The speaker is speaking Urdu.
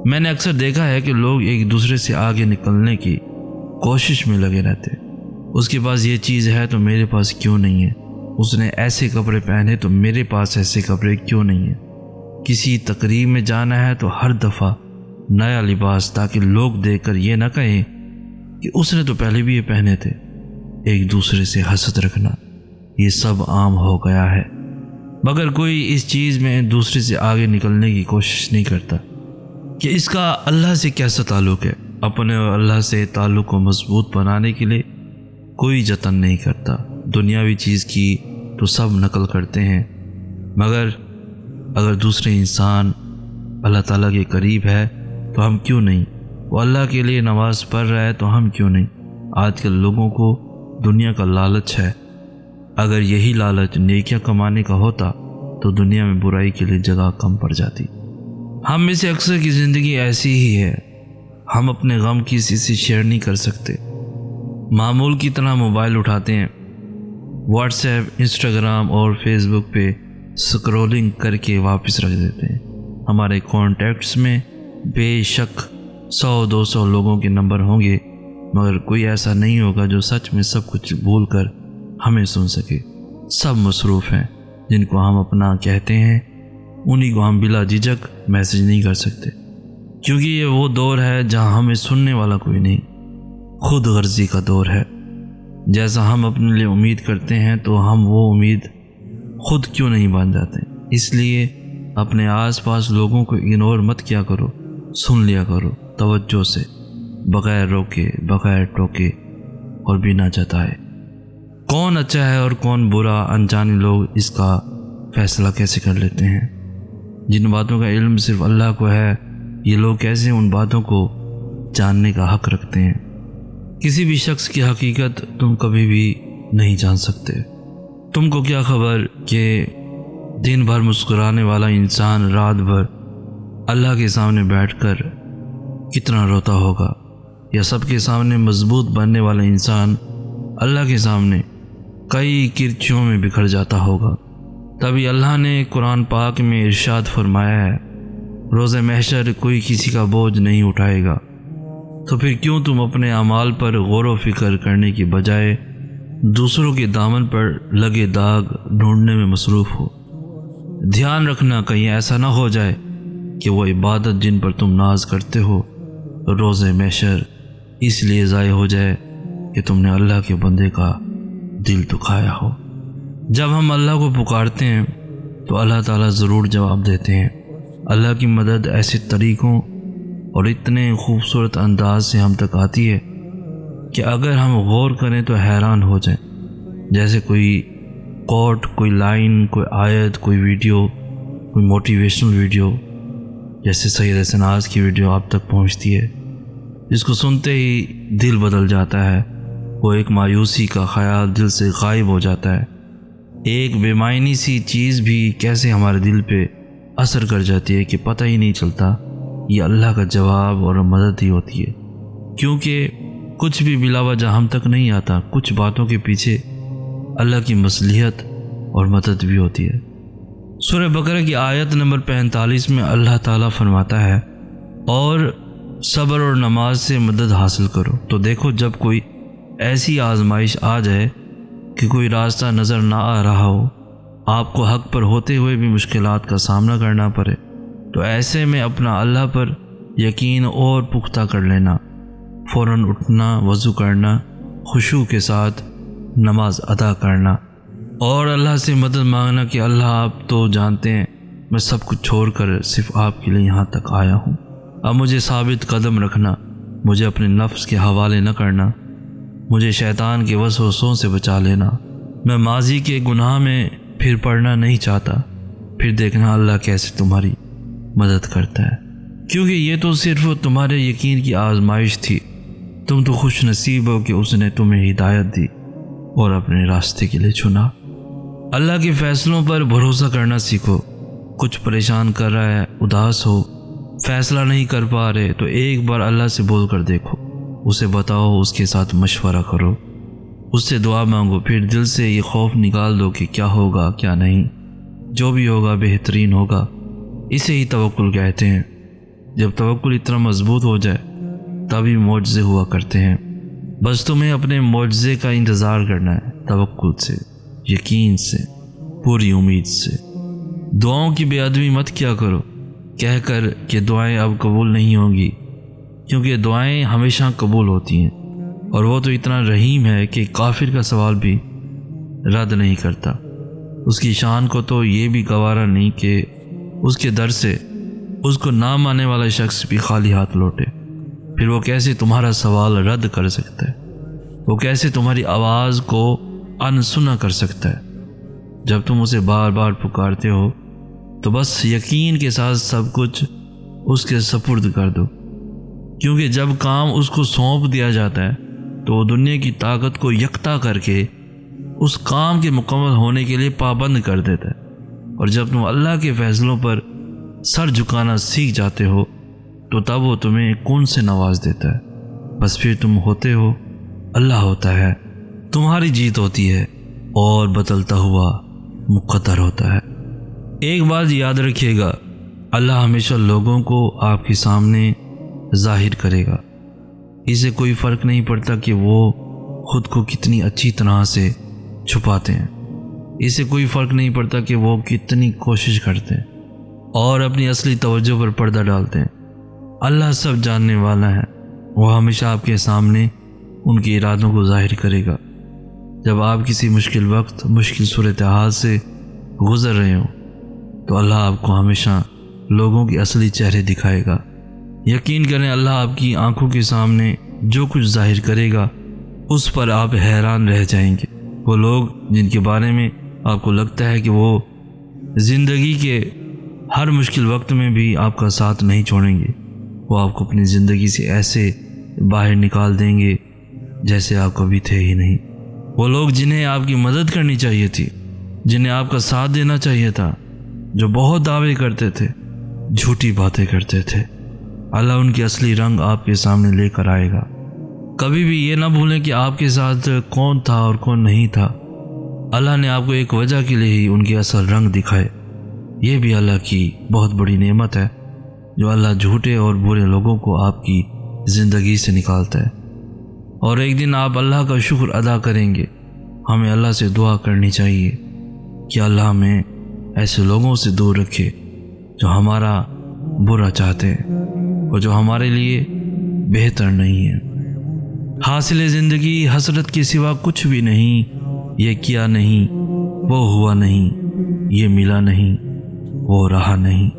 میں نے اکثر دیکھا ہے کہ لوگ ایک دوسرے سے آگے نکلنے کی کوشش میں لگے رہتے۔ اس کے پاس یہ چیز ہے تو میرے پاس کیوں نہیں ہے، اس نے ایسے کپڑے پہنے تو میرے پاس ایسے کپڑے کیوں نہیں ہیں۔ کسی تقریب میں جانا ہے تو ہر دفعہ نیا لباس، تاکہ لوگ دیکھ کر یہ نہ کہیں کہ اس نے تو پہلے بھی یہ پہنے تھے۔ ایک دوسرے سے حسد رکھنا، یہ سب عام ہو گیا ہے، مگر کوئی اس چیز میں دوسرے سے آگے نکلنے کی کوشش نہیں کرتا کہ اس کا اللہ سے کیسا تعلق ہے۔ اپنے اور اللہ سے تعلق کو مضبوط بنانے کے لیے کوئی جتن نہیں کرتا۔ دنیاوی چیز کی تو سب نقل کرتے ہیں، مگر اگر دوسرے انسان اللہ تعالیٰ کے قریب ہے تو ہم کیوں نہیں؟ وہ اللہ کے لیے نماز پڑھ رہا ہے تو ہم کیوں نہیں؟ آج کل لوگوں کو دنیا کا لالچ ہے۔ اگر یہی لالچ نیکیاں کمانے کا ہوتا تو دنیا میں برائی کے لیے جگہ کم پڑ جاتی۔ ہم میں سے اکثر کی زندگی ایسی ہی ہے، ہم اپنے غم کسی سے شیئر نہیں کر سکتے۔ معمول کی طرح موبائل اٹھاتے ہیں، واٹس ایپ، انسٹاگرام اور فیس بک پہ سکرولنگ کر کے واپس رکھ دیتے ہیں۔ ہمارے کانٹیکٹس میں بے شک 100-200 لوگوں کے نمبر ہوں گے، مگر کوئی ایسا نہیں ہوگا جو سچ میں سب کچھ بھول کر ہمیں سن سکے۔ سب مصروف ہیں، جن کو ہم اپنا کہتے ہیں انہی کو ہم بلا جھجک میسج نہیں کر سکتے، کیونکہ یہ وہ دور ہے جہاں ہمیں سننے والا کوئی نہیں۔ خود غرضی کا دور ہے۔ جیسا ہم اپنے لیے امید کرتے ہیں تو ہم وہ امید خود کیوں نہیں بن جاتے۔ اس لیے اپنے آس پاس لوگوں کو اگنور مت کیا کرو، سن لیا کرو توجہ سے، بغیر روکے، بغیر ٹوکے اور بنا جتائے۔ کون اچھا ہے اور کون برا، انجانے لوگ اس کا فیصلہ کیسے کر لیتے ہیں؟ جن باتوں کا علم صرف اللہ کو ہے، یہ لوگ کیسے ان باتوں کو جاننے کا حق رکھتے ہیں؟ کسی بھی شخص کی حقیقت تم کبھی بھی نہیں جان سکتے۔ تم کو کیا خبر کہ دن بھر مسکرانے والا انسان رات بھر اللہ کے سامنے بیٹھ کر کتنا روتا ہوگا، یا سب کے سامنے مضبوط بننے والا انسان اللہ کے سامنے کئی کرچیوں میں بکھر جاتا ہوگا۔ تبھی اللہ نے قرآن پاک میں ارشاد فرمایا ہے، روز محشر کوئی کسی کا بوجھ نہیں اٹھائے گا۔ تو پھر کیوں تم اپنے اعمال پر غور و فکر کرنے کی بجائے دوسروں کے دامن پر لگے داغ ڈھونڈنے میں مصروف ہو؟ دھیان رکھنا کہیں ایسا نہ ہو جائے کہ وہ عبادت جن پر تم ناز کرتے ہو روز محشر اس لیے ضائع ہو جائے کہ تم نے اللہ کے بندے کا دل دکھایا ہو۔ جب ہم اللہ کو پکارتے ہیں تو اللہ تعالیٰ ضرور جواب دیتے ہیں۔ اللہ کی مدد ایسے طریقوں اور اتنے خوبصورت انداز سے ہم تک آتی ہے کہ اگر ہم غور کریں تو حیران ہو جائیں۔ جیسے کوئی کوٹ، کوئی لائن، کوئی آیت، کوئی ویڈیو، کوئی موٹیویشنل ویڈیو، جیسے سید حسناز کی ویڈیو آپ تک پہنچتی ہے، جس کو سنتے ہی دل بدل جاتا ہے۔ وہ ایک مایوسی کا خیال دل سے غائب ہو جاتا ہے۔ ایک بے معنی سی چیز بھی کیسے ہمارے دل پہ اثر کر جاتی ہے کہ پتہ ہی نہیں چلتا یہ اللہ کا جواب اور مدد ہی ہوتی ہے، کیونکہ کچھ بھی بلا وجہ ہم تک نہیں آتا، کچھ باتوں کے پیچھے اللہ کی مصلحت اور مدد بھی ہوتی ہے۔ سورہ بقرہ کی آیت نمبر 45 میں اللہ تعالیٰ فرماتا ہے، اور صبر اور نماز سے مدد حاصل کرو۔ تو دیکھو، جب کوئی ایسی آزمائش آ جائے کہ کوئی راستہ نظر نہ آ رہا ہو، آپ کو حق پر ہوتے ہوئے بھی مشکلات کا سامنا کرنا پڑے، تو ایسے میں اپنا اللہ پر یقین اور پختہ کر لینا، فوراً اٹھنا، وضو کرنا، خشوع کے ساتھ نماز ادا کرنا اور اللہ سے مدد مانگنا کہ اللہ آپ تو جانتے ہیں میں سب کچھ چھوڑ کر صرف آپ کے لیے یہاں تک آیا ہوں، اب مجھے ثابت قدم رکھنا، مجھے اپنے نفس کے حوالے نہ کرنا، مجھے شیطان کے وسوسوں سے بچا لینا، میں ماضی کے گناہ میں پھر پڑنا نہیں چاہتا، پھر دیکھنا اللہ کیسے تمہاری مدد کرتا ہے، کیونکہ یہ تو صرف تمہارے یقین کی آزمائش تھی، تم تو خوش نصیب ہو کہ اس نے تمہیں ہدایت دی اور اپنے راستے کے لیے چنا۔ اللہ کے فیصلوں پر بھروسہ کرنا سیکھو۔ کچھ پریشان کر رہا ہے، اداس ہو، فیصلہ نہیں کر پا رہے، تو ایک بار اللہ سے بول کر دیکھو، اسے بتاؤ، اس کے ساتھ مشورہ کرو، اس سے دعا مانگو، پھر دل سے یہ خوف نکال دو کہ کیا ہوگا کیا نہیں، جو بھی ہوگا بہترین ہوگا، اسے ہی توکل کہتے ہیں۔ جب توکل اتنا مضبوط ہو جائے تبھی معجزے ہوا کرتے ہیں۔ بس تمہیں اپنے معجزے کا انتظار کرنا ہے، توکل سے، یقین سے، پوری امید سے۔ دعاؤں کی بے ادبی مت کیا کرو کہہ کر کہ دعائیں اب قبول نہیں ہوں گی، کیونکہ دعائیں ہمیشہ قبول ہوتی ہیں، اور وہ تو اتنا رحیم ہے کہ کافر کا سوال بھی رد نہیں کرتا۔ اس کی شان کو تو یہ بھی گوارا نہیں کہ اس کے در سے اس کو نہ ماننے والا شخص بھی خالی ہاتھ لوٹے۔ پھر وہ کیسے تمہارا سوال رد کر سکتا ہے؟ وہ کیسے تمہاری آواز کو انسنا کر سکتا ہے؟ جب تم اسے بار بار پکارتے ہو تو بس یقین کے ساتھ سب کچھ اس کے سپرد کر دو، کیونکہ جب کام اس کو سونپ دیا جاتا ہے تو وہ دنیا کی طاقت کو یکتا کر کے اس کام کے مکمل ہونے کے لیے پابند کر دیتا ہے۔ اور جب تم اللہ کے فیصلوں پر سر جھکانا سیکھ جاتے ہو تو تب وہ تمہیں کون سے نواز دیتا ہے۔ بس پھر تم ہوتے ہو، اللہ ہوتا ہے، تمہاری جیت ہوتی ہے اور بدلتا ہوا مقدر ہوتا ہے۔ ایک بات یاد رکھیے گا، اللہ ہمیشہ لوگوں کو آپ کے سامنے ظاہر کرے گا۔ اسے کوئی فرق نہیں پڑتا کہ وہ خود کو کتنی اچھی طرح سے چھپاتے ہیں، اسے کوئی فرق نہیں پڑتا کہ وہ کتنی کوشش کرتے ہیں اور اپنی اصلی توجہ پر پردہ ڈالتے ہیں۔ اللہ سب جاننے والا ہے، وہ ہمیشہ آپ کے سامنے ان کے ارادوں کو ظاہر کرے گا۔ جب آپ کسی مشکل وقت، مشکل صورتحال سے گزر رہے ہوں تو اللہ آپ کو ہمیشہ لوگوں کے اصلی چہرے دکھائے گا۔ یقین کریں، اللہ آپ کی آنکھوں کے سامنے جو کچھ ظاہر کرے گا اس پر آپ حیران رہ جائیں گے۔ وہ لوگ جن کے بارے میں آپ کو لگتا ہے کہ وہ زندگی کے ہر مشکل وقت میں بھی آپ کا ساتھ نہیں چھوڑیں گے، وہ آپ کو اپنی زندگی سے ایسے باہر نکال دیں گے جیسے آپ کبھی تھے ہی نہیں۔ وہ لوگ جنہیں آپ کی مدد کرنی چاہیے تھی، جنہیں آپ کا ساتھ دینا چاہیے تھا، جو بہت دعوے کرتے تھے، جھوٹی باتیں کرتے تھے، اللہ ان کے اصلی رنگ آپ کے سامنے لے کر آئے گا۔ کبھی بھی یہ نہ بھولیں کہ آپ کے ساتھ کون تھا اور کون نہیں تھا۔ اللہ نے آپ کو ایک وجہ کے لیے ہی ان کے اصل رنگ دکھائے۔ یہ بھی اللہ کی بہت بڑی نعمت ہے جو اللہ جھوٹے اور برے لوگوں کو آپ کی زندگی سے نکالتا ہے، اور ایک دن آپ اللہ کا شکر ادا کریں گے۔ ہمیں اللہ سے دعا کرنی چاہیے کہ اللہ ہمیں ایسے لوگوں سے دور رکھے جو ہمارا برا چاہتے ہیں اور جو ہمارے لیے بہتر نہیں ہے۔ حاصل زندگی حسرت کے سوا کچھ بھی نہیں، یہ کیا نہیں، وہ ہوا نہیں، یہ ملا نہیں، وہ رہا نہیں۔